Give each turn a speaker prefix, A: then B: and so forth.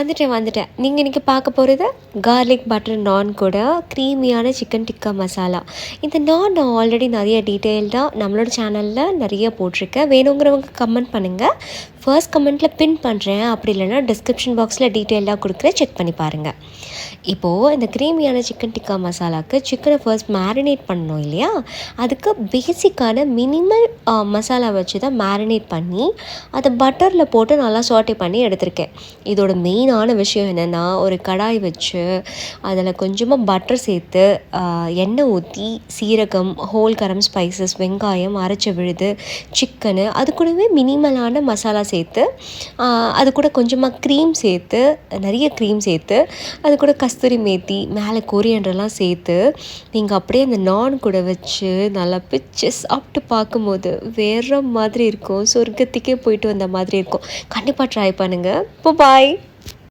A: வந்துட்டேன். நீங்கள் இன்றைக்கி பார்க்க போகிறது கார்லிக் பட்டர் நான் கூட க்ரீமியான சிக்கன் டிக்கா மசாலா. இந்த நான் ஆல்ரெடி நிறைய டீட்டெயில்டாக நம்மளோட சேனலில் நிறைய போட்டிருக்கேன். வேணுங்கிறவங்க கமெண்ட் பண்ணுங்கள். ஃபர்ஸ்ட் கமெண்ட்டில் பின் பண்ணுறேன், அப்படி இல்லைன்னா டிஸ்கிரிப்ஷன் பாக்ஸில் டீட்டெயிலாக கொடுக்குறேன், செக் பண்ணி பாருங்கள். இப்போது இந்த க்ரீமியான சிக்கன் டிக்கா மசாலாவுக்கு சிக்கனை ஃபர்ஸ்ட் மேரினேட் பண்ணணும் இல்லையா? அதுக்கு பேசிக்கான மினிமல் மசாலா வச்சு தான் மேரினேட் பண்ணி அதை பட்டரில் போட்டு நல்லா சாட்டே பண்ணி எடுத்திருக்கேன். இதோட மெயினான விஷயம் என்னென்னா, ஒரு கடாய் வச்சு அதில் கொஞ்சமாக பட்டர் சேர்த்து எண்ணெய் ஊற்றி சீரகம், ஹோல் கரம் ஸ்பைசஸ், வெங்காயம், அரைச்ச விழுது, சிக்கனு, அது கூடவே மினிமலான மசாலா சேர்த்து அது கூட கொஞ்சமாக க்ரீம் சேர்த்து, நிறைய க்ரீம் சேர்த்து, அது கூட கஸ்தூரி மேத்தி, மேலே கொரியண்டர்லாம் சேர்த்து நீங்கள் அப்படியே அந்த நான் கூட வச்சு நல்லா பிச்சு சாப்பிட்டு பார்க்கும்போது வேறு மாதிரி இருக்கும். சொர்க்கத்துக்கே போயிட்டு வந்த மாதிரி இருக்கும். கண்டிப்பாக ட்ரை பண்ணுங்கள். இப்போ பாய்.